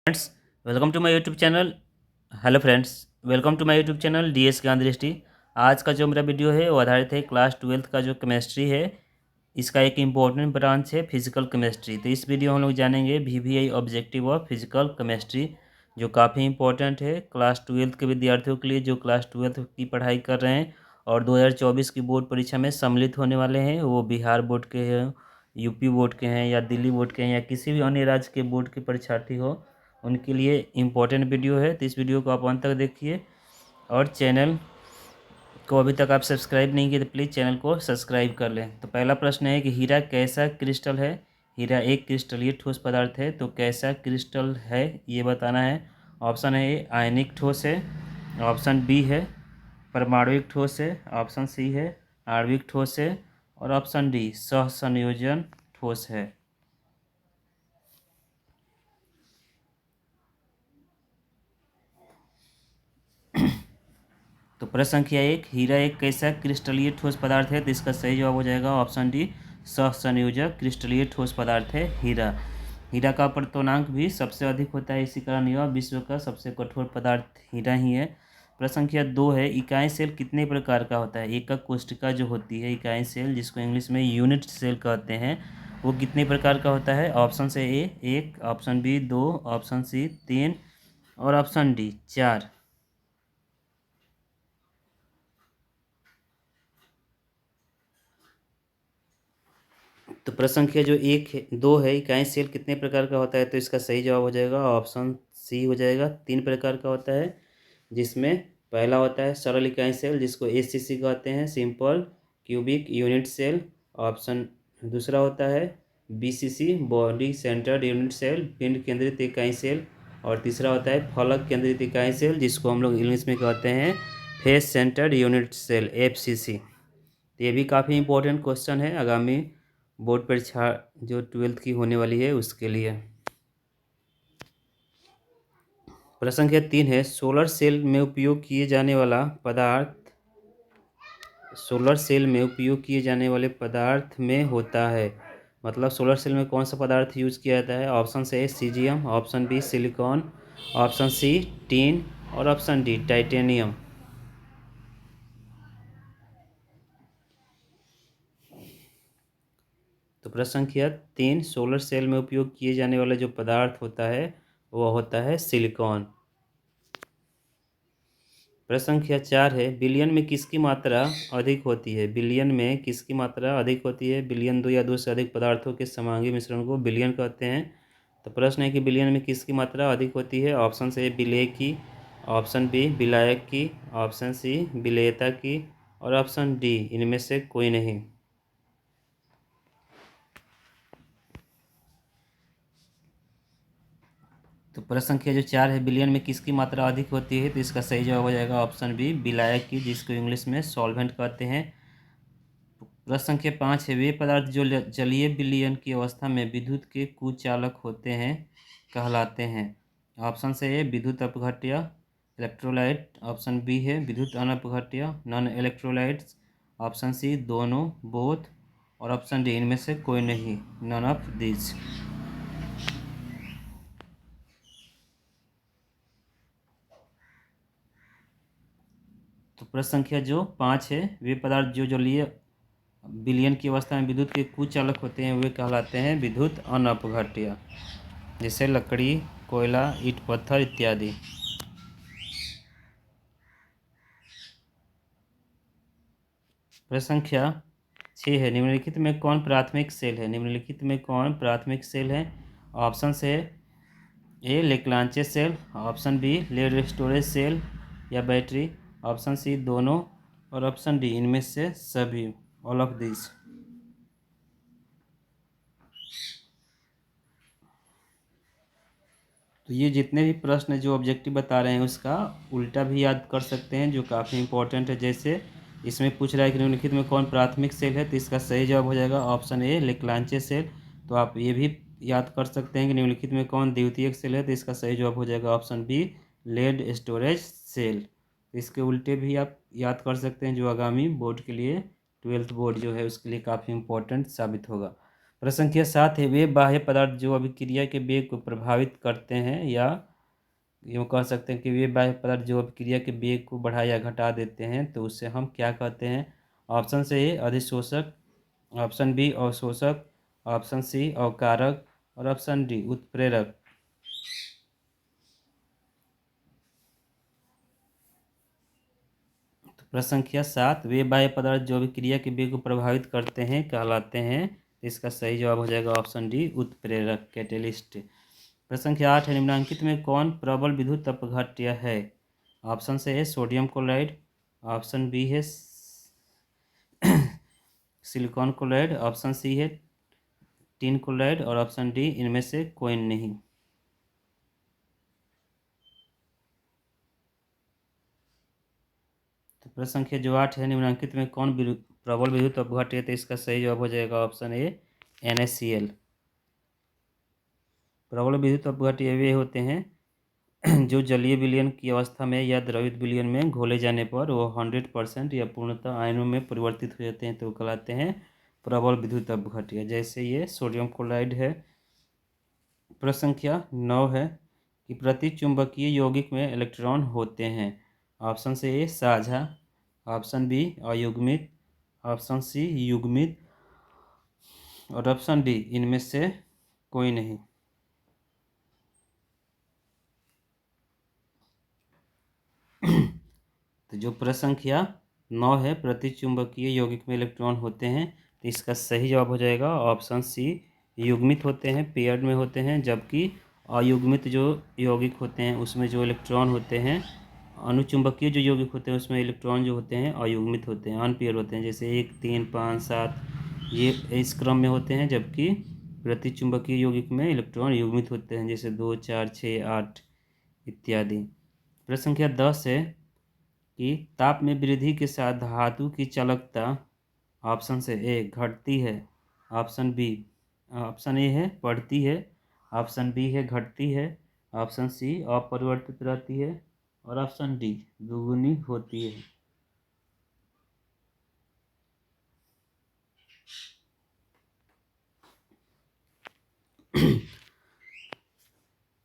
Friends, welcome to my YouTube channel. Hello friends, welcome to my YouTube channel DS Gyan Drishti. आज का जो मेरा video है वो आधारित है क्लास 12th का जो केमिस्ट्री है, इसका एक इम्पोर्टेंट ब्रांच है फिजिकल केमिस्ट्री। तो इस वीडियो में हम लोग जानेंगे VVI objective of physical chemistry, जो काफ़ी इंपॉर्टेंट है क्लास 12th के विद्यार्थियों के लिए जो क्लास 12th की पढ़ाई कर रहे हैं और 2024 की बोर्ड परीक्षा में सम्मिलित होने वाले हैं। वो बिहार बोर्ड के हैं, यूपी बोर्ड के हैं या दिल्ली बोर्ड के हैं या किसी भी अन्य राज्य के बोर्ड के परीक्षार्थी हो, उनके लिए इम्पोर्टेंट वीडियो है। तो इस वीडियो को आप अंत तक देखिए और चैनल को अभी तक आप सब्सक्राइब नहीं किए तो प्लीज़ चैनल को सब्सक्राइब कर लें। तो पहला प्रश्न है कि हीरा कैसा क्रिस्टल है। हीरा एक क्रिस्टलीय ठोस पदार्थ है, तो कैसा क्रिस्टल है ये बताना है। ऑप्शन ए आयनिक ठोस है, ऑप्शन बी है परमाणुविक ठोस है, ऑप्शन सी है आणविक ठोस है और ऑप्शन डी सहसंयोजन ठोस है। तो प्रश्न संख्या एक, हीरा एक कैसा क्रिस्टलीय ठोस पदार्थ है। तो इसका सही जवाब हो जाएगा ऑप्शन डी सहसंयोजक क्रिस्टलीय ठोस पदार्थ है हीरा। हीरा का अपवर्तनांक भी सबसे अधिक होता है, इसी कारण यह विश्व का सबसे कठोर पदार्थ हीरा ही है। प्रश्न संख्या दो है, इकाई सेल कितने प्रकार का होता है। एकक कोशिका जो होती है इकाई सेल, जिसको इंग्लिश में यूनिट सेल कहते हैं, वो कितने प्रकार का होता है। ऑप्शन से ए एक, ऑप्शन बी दो, ऑप्शन सी तीन और ऑप्शन डी चार। तो प्रश्न संख्या जो एक है दो है, इकाई सेल कितने प्रकार का होता है, तो इसका सही जवाब हो जाएगा ऑप्शन सी हो जाएगा। तीन प्रकार का होता है, जिसमें पहला होता है सरल इकाई सेल जिसको एसीसी कहते हैं, simple cubic unit cell. Option दूसरा होता है BCC, body centred unit cell, पिंड केंद्रित इकाई सेल। और तीसरा होता है फलक केंद्रित इकाई सेल, जिसको हम लोग इंग्लिश में कहते हैं face centred unit cell, FCC. तो ये भी काफ़ी इंपॉर्टेंट क्वेश्चन है आगामी बोर्ड परीक्षा जो 12th की होने वाली है उसके लिए। प्रश्न संख्या तीन है, सोलर सेल में उपयोग किए जाने वाला पदार्थ सोलर सेल में उपयोग किए जाने वाले पदार्थ में होता है। मतलब सोलर सेल में कौन सा पदार्थ यूज किया जाता है। ऑप्शन से caesium, option B silicon, option C tin और ऑप्शन डी टाइटेनियम। तो प्रश्न संख्या तीन, सोलर सेल में उपयोग किए जाने वाला जो पदार्थ होता है वह होता है सिलिकॉन। प्रश्न संख्या चार है, बिलियन में किसकी मात्रा अधिक होती है। बिलियन में किसकी मात्रा अधिक होती है। बिलियन दो या दो से अधिक पदार्थों के समांगी मिश्रण को बिलियन कहते हैं। तो प्रश्न है कि बिलियन में किसकी मात्रा अधिक होती है। ऑप्शन से विलेय की, ऑप्शन बी विलायक की, ऑप्शन सी विलेयता की और ऑप्शन डी इनमें से कोई नहीं। तो प्रश्न संख्या जो चार है, बिलियन में किसकी मात्रा अधिक होती है, तो इसका सही जवाब हो जाएगा ऑप्शन बी विलायक की, जिसको इंग्लिश में सॉल्वेंट कहते हैं। प्रश्न संख्या पाँच है, वे पदार्थ जो जलीय विलयन की अवस्था में विद्युत के कुचालक होते हैं कहलाते हैं। ऑप्शन से ए विद्युत अपघट्य इलेक्ट्रोलाइट, ऑप्शन बी है विद्युत अनपघट्य नॉन इलेक्ट्रोलाइट्स, ऑप्शन सी दोनों बोथ और ऑप्शन डी इनमें से कोई नहीं, नन ऑफ दिस। तो प्रश्न संख्या जो पाँच है, वे पदार्थ जो जलीय विलयन की अवस्था में विद्युत के कुचालक होते हैं वे कहलाते हैं विद्युत अनपघट्य, जैसे लकड़ी, कोयला, ईंट पत्थर इत्यादि। प्रश्न संख्या छः है, निम्नलिखित में कौन प्राथमिक सेल है। निम्नलिखित में कौन प्राथमिक सेल है। ऑप्शन से A Leclanche cell, option B lead storage cell या बैटरी, ऑप्शन सी दोनों और ऑप्शन डी इनमें से सभी, ऑल ऑफ दिस। तो ये जितने भी प्रश्न जो ऑब्जेक्टिव बता रहे हैं उसका उल्टा भी याद कर सकते हैं, जो काफ़ी इंपॉर्टेंट है। जैसे इसमें पूछ रहा है कि निम्नलिखित में कौन प्राथमिक सेल है, तो इसका सही जवाब हो जाएगा ऑप्शन ए लेक्लांचे सेल। तो आप ये भी याद कर सकते हैं कि निम्नलिखित में कौन द्वितीयक सेल है, तो इसका सही जवाब हो जाएगा option B lead storage cell. तो इसके उल्टे भी आप याद कर सकते हैं, जो आगामी बोर्ड के लिए 12th बोर्ड जो है उसके लिए काफ़ी इंपॉर्टेंट साबित होगा। प्रश्न संख्या 7 है, वे बाह्य पदार्थ जो अभिक्रिया के वेग को प्रभावित करते हैं, या यूँ कह सकते हैं कि वे बाह्य पदार्थ जो अभिक्रिया के वेग को बढ़ा या घटा देते हैं, तो उसे हम क्या कहते हैं। ऑप्शन से ए अधिशोषक, ऑप्शन बी अवशोषक, ऑप्शन सी अवकारक और ऑप्शन डी उत्प्रेरक। तो प्रश्न संख्या 7, वे बाह्य पदार्थ जो अभिक्रिया के वेग को प्रभावित करते हैं कहलाते हैं। इसका सही जवाब हो जाएगा ऑप्शन डी उत्प्रेरक, कैटेलिस्ट। प्रश्न संख्या 8 है, निम्नलिखित में कौन प्रबल विद्युत अपघट्य है। ऑप्शन से है सोडियम क्लोराइड, ऑप्शन बी है सिलिकॉन क्लोराइड, ऑप्शन सी है टिन क्लोराइड और ऑप्शन डी इनमें से कोई नहीं। तो प्रश्न संख्या जो 8 है, निम्नलिखित में कौन प्रबल विद्युत अपघट्य है। तो इसका सही जवाब हो जाएगा ऑप्शन ए NaCl। प्रबल विद्युत अपघट्य वे होते हैं जो जलीय विलयन की अवस्था में या द्रवित विलयन में घोले जाने पर वो 100% या पूर्णतः आयनों में परिवर्तित हो जाते हैं, तो कहलाते हैं प्रबल विद्युत अपघट्य। जैसे ये सोडियम क्लोराइड है। प्रश्न संख्या 9 है कि प्रतिचुंबकीय यौगिक में इलेक्ट्रॉन होते हैं। ऑप्शन से ए साझा, ऑप्शन बी अयुग्मित, ऑप्शन सी युग्मित और ऑप्शन डी इनमें से कोई नहीं। तो जो प्रश्न संख्या 9 है, प्रतिचुंबकीय यौगिक में इलेक्ट्रॉन होते हैं, तो इसका सही जवाब हो जाएगा ऑप्शन सी युग्मित होते हैं, पेयर्ड में होते हैं। जबकि अयुग्मित जो यौगिक होते हैं उसमें जो इलेक्ट्रॉन होते हैं, अनुचुंबकीय जो यौगिक होते हैं उसमें इलेक्ट्रॉन जो होते हैं अयुग्मित होते हैं, अनपेयर होते हैं। जैसे 1 3 5 7 ये इस क्रम में होते हैं, जबकि प्रतिचुंबकीय यौगिक में इलेक्ट्रॉन युग्मित होते हैं, जैसे 2 4 6 8 इत्यादि। प्रश्न संख्या 10 है कि ताप में वृद्धि के साथ धातु की चालकता ऑप्शन से ए घटती है, ऑप्शन ए है बढ़ती है, ऑप्शन बी है घटती है, ऑप्शन सी अपरिवर्तित रहती है और ऑप्शन डी दुगुनी होती है।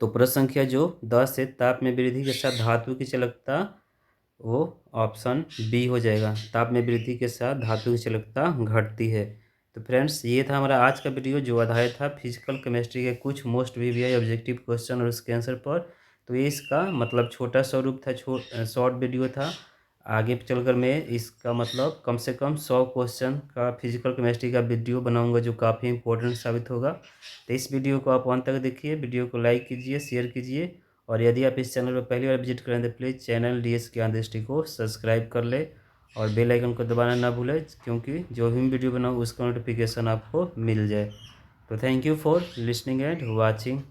तो प्रश्न संख्या जो 10 है, ताप में वृद्धि के साथ धातु की चालकता, वो ऑप्शन बी हो जाएगा। ताप में वृद्धि के साथ धातु की चालकता घटती है। तो फ्रेंड्स, ये था हमारा आज का वीडियो जो आधारित था फिजिकल केमिस्ट्री के कुछ मोस्ट VVI ऑब्जेक्टिव क्वेश्चन और उसके आंसर पर। तो ये इसका मतलब छोटा स्वरूप था, शॉर्ट वीडियो था। आगे चलकर मैं इसका मतलब कम से कम 100 क्वेश्चन का फिजिकल केमिस्ट्री का वीडियो बनाऊंगा जो काफ़ी इंपॉर्टेंट साबित होगा। तो इस वीडियो को आप अंत तक देखिए, वीडियो को लाइक कीजिए, शेयर कीजिए और यदि आप इस चैनल पर पहली बार विजिट करें तो प्लीज़ चैनल DS ज्ञान दृष्टि को सब्सक्राइब कर ले और बेल आइकन को दबाना ना भूलें, क्योंकि जो भी वीडियो बनाऊँ उसका नोटिफिकेशन आपको मिल जाए। तो thank you for listening and watching.